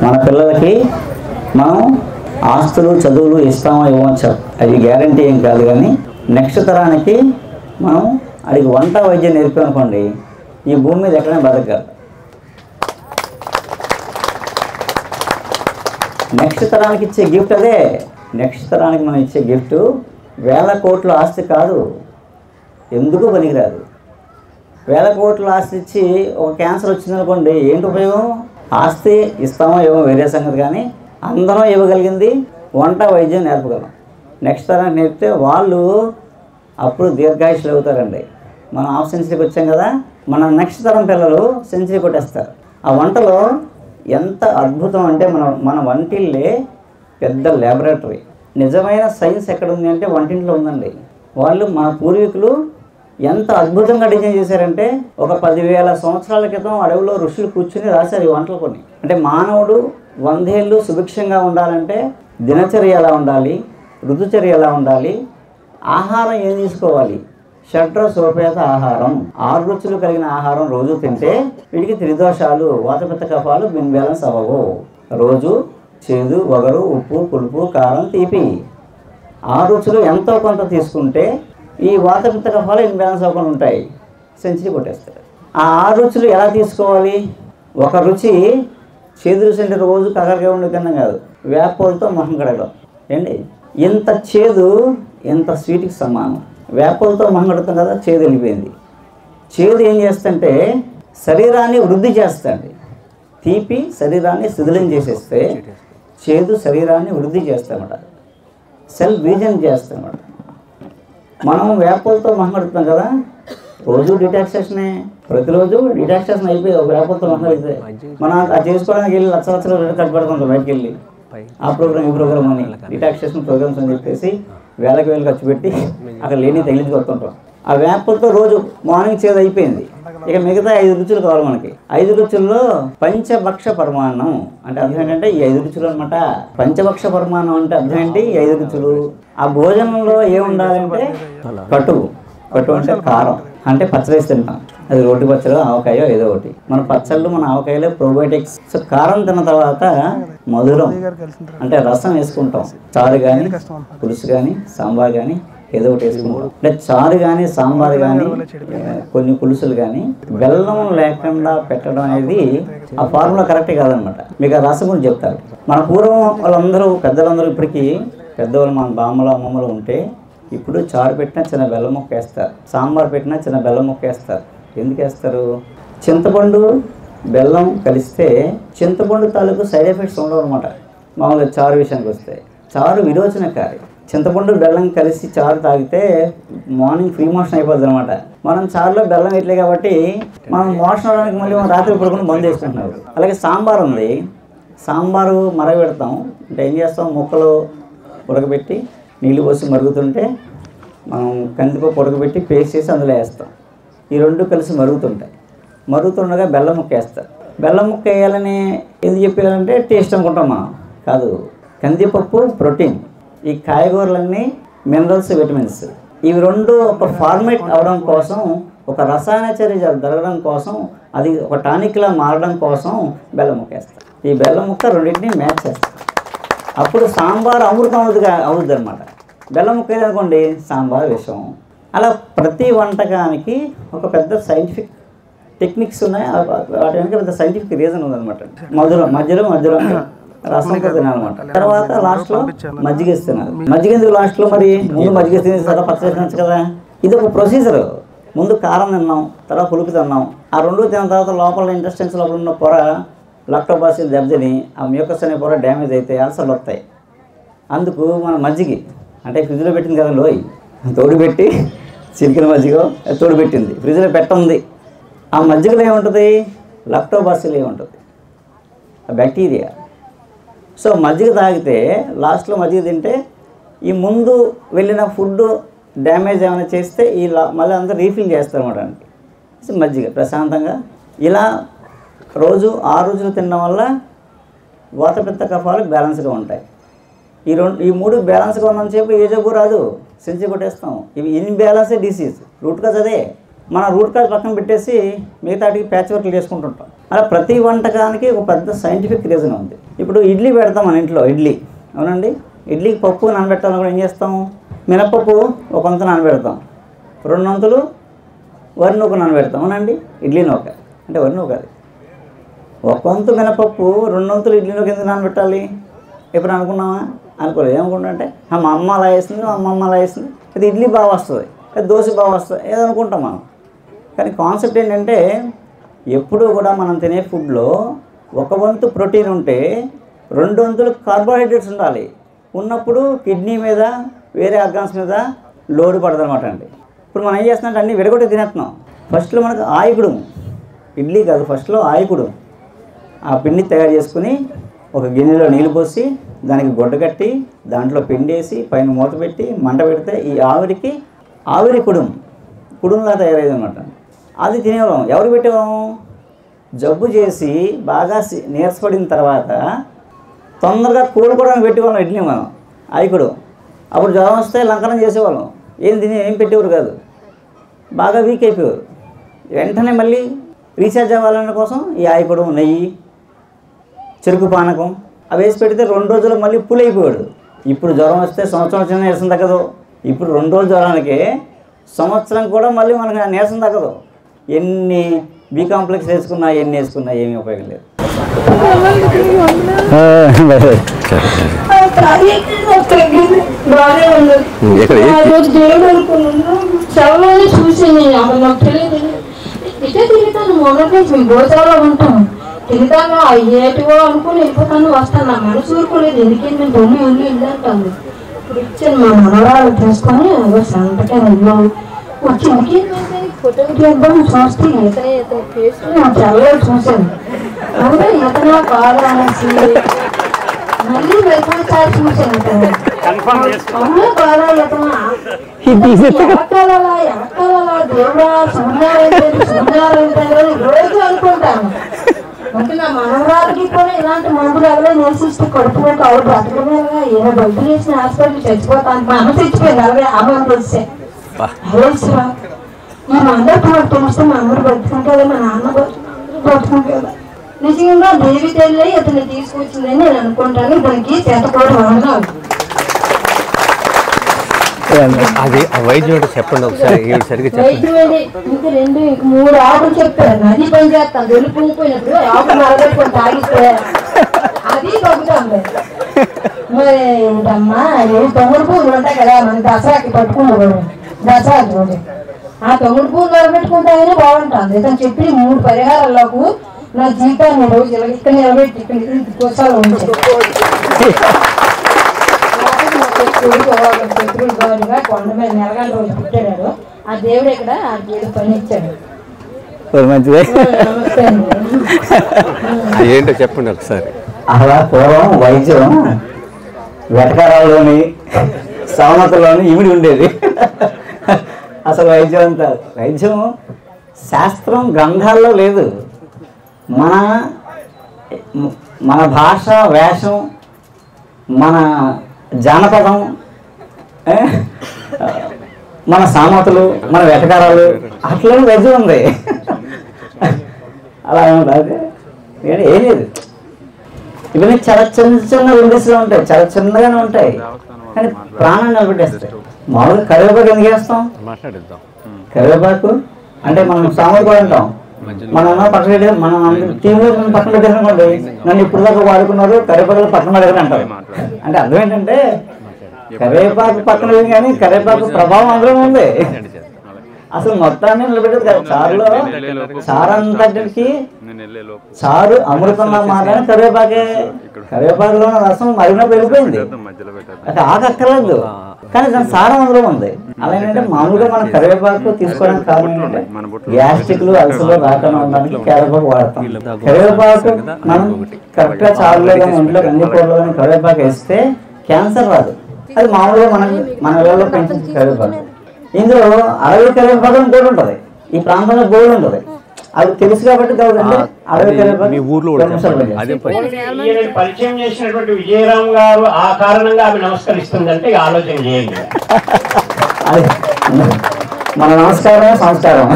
మన పిల్లలకి మనం ఆస్తులు చదువులు ఇస్తామో ఇవ్వచ్చు, అది గ్యారంటీ ఏం కాదు. కానీ నెక్స్ట్ తరానికి మనం అది వంట వైద్యం నేర్పామనుకోండి, ఈ భూమి మీద ఎక్కడైనా బతకగలరు. నెక్స్ట్ తరానికి ఇచ్చే గిఫ్ట్ అదే. నెక్స్ట్ తరానికి మనం ఇచ్చే గిఫ్ట్ వేల కోట్ల ఆస్తి కాదు, ఎందుకు పనికిరాదు. వేల కోట్ల ఆస్తి ఇచ్చి ఒక క్యాన్సర్ వచ్చిందనుకోండి, ఏంటి ఉపయోగం? ఆస్తి ఇస్తామో ఏమో వేరే సంగతి, కానీ అందరం ఇవ్వగలిగింది వంట వైద్యం నేర్పగలం. నెక్స్ట్ తరానికి నేర్పితే వాళ్ళు అప్పుడు దీర్ఘాయుషులు అవుతారండి. మనం హాఫ్ సెంచరీకి వచ్చాం కదా, మన నెక్స్ట్ తరం పిల్లలు సెంచరీ కొట్టేస్తారు. ఆ వంటలో ఎంత అద్భుతం అంటే మన వంటిల్లే పెద్ద ల్యాబొరేటరీ. నిజమైన సైన్స్ ఎక్కడ ఉంది అంటే వంటింట్లో ఉందండి. వాళ్ళు మన పూర్వీకులు ఎంత అద్భుతంగా డిజైన్ చేశారంటే, ఒక 10,000 సంవత్సరాల క్రితం అడవిలో ఋషులు కూర్చుని రాశారు ఈ వంటలు కొన్ని. అంటే మానవుడు 100 ఏళ్ళు సుభిక్షంగా ఉండాలంటే దినచర్య ఎలా ఉండాలి, ఋతుచర్య ఎలా ఉండాలి, ఆహారం ఏం తీసుకోవాలి, షడ్రసోపేత ఆహారం, 6 రుచులు కలిగిన ఆహారం రోజు తింటే వీడికి త్రిదోషాలు, వాతపిత్త కఫాలు బ్యాలెన్స్ అవ్వవు. రోజు చేదు, వగరు, ఉప్పు, పులుపు, కారం, తీపి 6 రుచులు ఎంతో కొంత తీసుకుంటే ఈ వాతపిత్త కఫాలు ఇన్బ్యాలెన్స్ అవ్వకుండా ఉంటాయి. సెంచరీ కొట్టేస్తారు. ఆ 6 రుచులు ఎలా తీసుకోవాలి? ఒక రుచి చేదు రుచి అంటే రోజు కగరగా ఉండే తిన్నాం కాదు, వేపలతో మొహం కడగడం ఏంటి, ఇంత చేదు ఎంత స్వీట్కి సమానం. వేపలతో మొహం కడుతాం కదా, చేదు వెళ్ళిపోయింది. చేదు ఏం చేస్తుంటే శరీరాన్ని వృద్ధి చేస్తుంది. తీపి శరీరాన్ని శిథిలం చేసేస్తే చేదు శరీరాన్ని వృద్ధి చేస్తామట, సెల్ రీజన్ చేస్తామట. మనం వేపలతో మొహం కడుతాం కదా, రోజు డిటాక్సేషనే, ప్రతిరోజు డిటాక్సేషన్ అయిపోయి ఒక వేపలతో మొహం కడితే మనం అది చేసుకోవడానికి వెళ్ళి లక్షలు కట్టు పెడుతుంటాం బయటకు వెళ్ళి. ఆ ప్రోగ్రామ్ ఈ ప్రోగ్రామ్ అని డిటాక్సేషన్ ప్రోగ్రామ్స్ అని చెప్పేసి వేలకు వేలు ఖర్చు పెట్టి అక్కడ లేని తగిలించి కొడుతుంటాం. ఆ వేపలతో రోజు మార్నింగ్ చేదు అయిపోయింది, ఇక మిగతా 5 రుచులు కావాలి మనకి. 5 రుచుల్లో పంచభక్ష పరమాన్నం అంటే అర్థం ఏంటంటే ఈ 5 రుచులు అనమాట. పంచభక్ష పరమాన్నం అంటే అర్థం ఏంటి? ఈ 5 రుచులు. ఆ భోజనంలో ఏముండాలంటే కటు అంటే కారం, అంటే పచ్చడి తింటాం, అది రోటి పచ్చడి, ఆవకాయో ఏదో ఒకటి. మన పచ్చళ్ళు, మన ఆవకాయలో ప్రోబయోటిక్స్. సో కారం తిన్న తర్వాత మధురం అంటే రసం వేసుకుంటాం. చారు కానీ, పులుసు కానీ, సాంబార్ కానీ ఏదో ఒకటి వేసుకుంటాం. అంటే చారు కానీ, సాంబార్ కానీ, కొన్ని పులుసులు కానీ బెల్లం లేకుండా పెట్టడం అనేది ఆ ఫార్ములా కరెక్టే కాదనమాట. మీకు ఆ రసం గురించి చెప్తారు. మన పూర్వం వాళ్ళందరూ పెద్దలందరూ ఇప్పటికీ పెద్దవాళ్ళు మన బామ్మలు అమ్మమ్మలు ఉంటే ఇప్పుడు చారు పెట్టినా చిన్న బెల్లం ముక్క వేస్తారు, సాంబార్ పెట్టినా చిన్న బెల్లం ముక్క వేస్తారు. ఎందుకు వేస్తారు? చింతపండు బెల్లం కలిస్తే చింతపండు తాలూకు సైడ్ ఎఫెక్ట్స్ ఉండవు అనమాట. మామూలుగా చారు విషయానికి వస్తే చారు విరోచనకారి. చింతపండు బెల్లం కలిసి చారు తాగితే మార్నింగ్ ఫ్రీ మోషన్ అయిపోద్ది అనమాట. మనం చారులో బెల్లం వేయట్లే కాబట్టి మనం మోషన్ అవడానికి మళ్ళీ మనం రాత్రి పడుకుని బంద్ చేసుకుంటున్నారు. అలాగే సాంబార్ ఉంది, సాంబారు మరగబెడతాం అంటే ఏం చేస్తాం, ముక్కలు ఉడకబెట్టి నీళ్ళు పోసి మరుగుతుంటే మనం కందిపప్పు ఉడకబెట్టి పేస్ట్ చేసి అందులో వేస్తాం. ఈ 2 కలిసి మరుగుతుంటాయి. మరుగుతుండగా బెల్లం ముక్క వేస్తారు. బెల్లం ముక్క వేయాలని ఎందుకు చెప్పారంటే టేస్ట్ అనుకుంటాం మనం, కాదు. కందిపప్పు ప్రోటీన్, ఈ కాయగూరలన్నీ మినరల్స్, విటమిన్స్. ఇవి 2 ఒక ఫార్మేట్ అవడం కోసం, ఒక రసాయన చర్య జరగడం కోసం, అది ఒక టానిక్లా మారడం కోసం బెల్లం ముక్క వేస్తారు. ఈ బెల్లం ముక్క రెండింటిని మ్యాచ్ చేస్తారు. అప్పుడు సాంబార్ అమృతం అవుద్ది అనమాట. బెల్లం ముక్క అనుకోండి సాంబార్ విషం. అలా ప్రతి వంటకానికి ఒక పెద్ద సైంటిఫిక్ టెక్నిక్స్ ఉన్నాయి. వాటి వెనక పెద్ద సైంటిఫిక్ రీజన్ ఉందన్నమాట. మధ్యలో రసం తినాలన్నమాట. తర్వాత లాస్ట్లో మజ్జిగ ఇస్తున్నారు. మజ్జిగ ఎందుకు లాస్ట్లో? మరి ముందు మజ్జిగ తినేసి తర్వాత పచ్చడి తినచ్చు కదా. ఇది ఒక ప్రొసీజర్. ముందు కారం తిన్నాం, తర్వాత పులుపు తిన్నాం. ఆ 2 తిన్న తర్వాత లోపల ఇంటెస్టైన్స్ లోపల ఉన్న పొర లాక్టోబాసిల్ దెబ్బతిని ఆ మ్యూకస్ అనే పొర డ్యామేజ్ అయితే అల్సర్లు వస్తాయి. అందుకు మన మజ్జిగ అంటే ఫ్రిడ్జ్లో పెట్టింది కదా, లోయి తోడు పెట్టి చిలికిన మజ్జిగ తోడు పెట్టింది, ఫ్రిడ్జ్లో పెట్టండి. ఆ మజ్జిగలో ఏముంటుంది? లాక్టోబాసిల్ ఏముంటుంది, బ్యాక్టీరియా. సో మజ్జిగ తాగితే లాస్ట్లో మజ్జిగ తింటే ఈ ముందు వెళ్ళిన ఫుడ్ డ్యామేజ్ ఏమైనా చేస్తే ఈ మళ్ళీ అంతా రీఫిల్ చేస్తారు అన్నమాట. మజ్జిగ ప్రశాంతంగా ఇలా రోజు 6 రుచులు తినడం వల్ల వాతపిత్త కఫాలు బ్యాలెన్స్గా ఉంటాయి. ఈ 3 బ్యాలెన్స్గా ఉన్నంతసేపు ఏ జబ్బు రాదు, సెంచరీ కొట్టేస్తాం. ఇవి ఇన్బ్యాలెన్సే డిసీజ్, రూట్ కాజ్ అదే. మన రూట్ కాజ్ పక్కన పెట్టేసి మిగతాటికి ప్యాచ్ వర్క్లు చేసుకుంటుంటాం. అలా ప్రతి వంటకానికి ఒక పెద్ద సైంటిఫిక్ రీజన్ ఉంది. ఇప్పుడు ఇడ్లీ పెడతాం మన ఇంట్లో, ఇడ్లీ అవునండి. ఇడ్లీకి పప్పు నానబెట్టాలని కూడా ఏం చేస్తాం, మినపప్పు ఒక వంతు నానబెడతాం, 2 వంతులు వరి నూక నానబెడతాం అవునండి. ఇడ్లీ నూక అంటే వరి నూక, అది 1 వంతు మినపప్పు 2 వంతులు ఇడ్లీ నూక ఎందుకు నానబెట్టాలి? ఎప్పుడు అనుకున్నామా? అనుకోలేదు. ఏమనుకుంటా అంటే మా అమ్మ అలా వేస్తుంది, మా అమ్మమ్మ అలా వేస్తుంది, అది ఇడ్లీ బాగా వస్తుంది, అది దోశ బాగా వస్తుంది ఏదో అనుకుంటాం మనం. కానీ కాన్సెప్ట్ ఏంటంటే ఎప్పుడూ కూడా మనం తినే ఫుడ్లో 1 వంతు ప్రోటీన్ ఉంటే 2 వంతులు కార్బోహైడ్రేట్స్ ఉండాలి. ఉన్నప్పుడు కిడ్నీ మీద వేరే ఆర్గాన్స్ మీద లోడ్ పడదు అనమాట అండి. ఇప్పుడు మనం ఏం చేస్తున్నాం, అన్నీ విడగొట్టి తినేస్తున్నాం. ఫస్ట్లో మనకు ఆయికుడు, ఇడ్లీ కాదు, ఫస్ట్లో ఆయికుడు. ఆ పిండి తయారు చేసుకుని ఒక గిన్నెలో నీళ్ళు పోసి దానికి గొడ్డ కట్టి దాంట్లో పిండి వేసి పైన మూత పెట్టి మంట పెడితే ఈ ఆవిరికి ఆవిరి కుడుంలా తయారయ్యేది అనమాట. అది తినేవాళ్ళం. ఎవరు పెట్టేవాము? జబ్బు చేసి బాగా నీరసపడిన తర్వాత తొందరగా కోలుకోవడానికి పెట్టేవాళ్ళం ఇడ్లీ మనం, ఆయికుడు. అప్పుడు జ్వరం వస్తే లంకనం చేసేవాళ్ళం, ఏం పెట్టేవారు కాదు, బాగా వీక్ అయిపోయారు. వెంటనే మళ్ళీ రీఛార్జ్ అవ్వాలన్న కోసం ఈ ఆయికుడు, నెయ్యి, చెరుకు పానకం అవి వేసి పెడితే 2 రోజులు మళ్ళీ పుల్ అయిపోయాడు. ఇప్పుడు జ్వరం వస్తే సంవత్సరం వచ్చిన నీరసం తగ్గదు. ఇప్పుడు 2 రోజుల జ్వరానికి సంవత్సరం కూడా మళ్ళీ మనకు నీరసం తగ్గదు. ఎన్ని బి కాంప్లెక్స్ వేసుకున్నా ఎన్ని వేసుకున్నా ఏమీ ఉపయోగం లేదు. తింటాను అయ్యేటివో అనుకుని వెళ్ళిపోతాను, వస్తాను. నా మనసు ఊరుకోలేదు, ఎందుకంటే నేను దొంగ ఇల్లు అంటాను. ఇప్పుడు ఇచ్చాను మా మనవరాలు తీసుకొని సంతకే ఇల్లు వచ్చింది. ఫోటో తీద్దాం చూస్తే ఇతని ఫేస్ చల్లగా చూశాను. అవునా ఇతను బాగా అనేసి మళ్ళీ వెళ్ళిపోయిసారి చూశాను. అవునా బాగా ఇతను ఎక్కడాలా దేవుడా సూర్యారాయణ రోజు అనుకుంటాను. అంటే నా మనవరాలకి కూడా ఇలాంటి మందులు ఎవరో నేర్చిస్తే కొడుకుపోతే ఆవిడ బ్రతకమేగా ఏదో డబ్బులు వేసిన హాస్పిటల్ చచ్చిపోతాను. మా అమ్మ చచ్చిపోయింది అలాగే ఆ మందు వస్తే ఈ మందరికి నాకు తెలిస్తే మా అమ్మరు బతుకుని కదా, మా నాన్న బతుకుని కదా. నిజంగా దేవి తల్లి ఇతన్ని తీసుకొచ్చిందని నేను అనుకుంటాను. ఇతనికి చేతకోవడం అన్నాను. అది వైద్యం చెప్పండి ఒకసారి, వైద్యం ఇంకా 2-3 ఆకులు చెప్పారు. అది పని చేస్తాను. వెళ్ళి పుంగిపోయినప్పుడు ఆకు మరగట్టుకొని తాగిస్తే అది తగ్గుతాం. మరి ఏంటమ్మా తొమ్మిడి పువ్వులు ఉంటాయి కదా, మన దసరాకి పట్టుకున్నాడు, దసరా రోజు ఆ తొమ్మిడి పువ్వులు నిలబెట్టుకుంటామని బాగుంటుంది. ఇతను చెప్పిన 3 పరిహారాలకు నా జీవితాన్ని రోజు ఇక్కడ నిలబెట్టి ఇక్కడ కోసాలు ఉంచారు. శత్రువులు గౌరిగా కొండ మీద నెలగంట రోజు పుట్టాడు. ఆ దేవుడు ఇక్కడ ఆ దేవుడు పని ఇచ్చాడు. ఏంటో చెప్పండి ఒకసారి. అలా పూర్వం వైద్యం వెటకారాల్లోని సామతలోని ఇమిడి ఉండేది. అసలు వైద్యం అంతా వైద్యం శాస్త్రం గ్రంథాల్లో లేదు. మన భాష వేషం, మన జానపదం, మన సామెతలు, మన వెటకారాలు అట్లా వైద్యం ఉంది. అలా ఏముంటుంది ఏం లేదు. ఇవన్నీ చాలా చిన్న రెండేసులో ఉంటాయి, చాలా చిన్నగానే ఉంటాయి, కానీ ప్రాణాన్ని నిలబెట్టేస్తాయి. మామూలుగా కరివేపాకు ఎందుకు వేస్తాం? కరివేపాకు అంటే మనం సామెత కూడా అంటాం. మనం పక్కన పెట్టే మనం టీంలో పక్కన పెట్టేసానుకోండి, నన్ను ఇప్పుడు దాకా వాడుకున్నారు కరివేపాకు పక్కన పడేదని అంటారు. అంటే అర్థం ఏంటంటే కరివేపాకు పక్కన లేదు కానీ కరివేపాకు ప్రభావం అందులో ఉంది. అసలు మొత్తాన్ని నిలబెట్టేది కదా. చారులో చారంతటికి చారు అమృతంగా మారని కరివేపాకే. కరివేపాకులో రసం మరిగినప్పుడు వెళ్ళిపోయింది, అది ఆకక్కర్లేదు, కానీ దాని సారం అందులో ఉంది. అలా ఏంటంటే మామూలుగా మనం కరివేపాకు తీసుకోవడానికి కారణం ఏంటంటే గ్యాస్ట్రిక్లు అలసలు రాకుండా ఉండడానికి కరివేపాకు వాడతాం. కరివేపాకు మనం కరెక్ట్గా చారులో కానీ ఇంట్లో అన్ని కూరలో కానీ కరివేపాకు వేస్తే క్యాన్సర్ రాదు. అది మామూలుగా మన వేళలో పెంచిన కరివేపాకు. ఇందులో అడవి కరివేపాకు కూడా ఉంటుంది. ఈ ప్రాంతంలో గోల్డ్ ఉంటుంది, అది తెలుసు కాబట్టి అడవి కరివేపాకు పరిచయం చేసినటువంటి విజయరామ్ గారు ఆ కారణంగా ఆమె నమస్కరిస్తుందంటే ఆలోచన చేయండి. మన నమస్కారం సంస్కారం.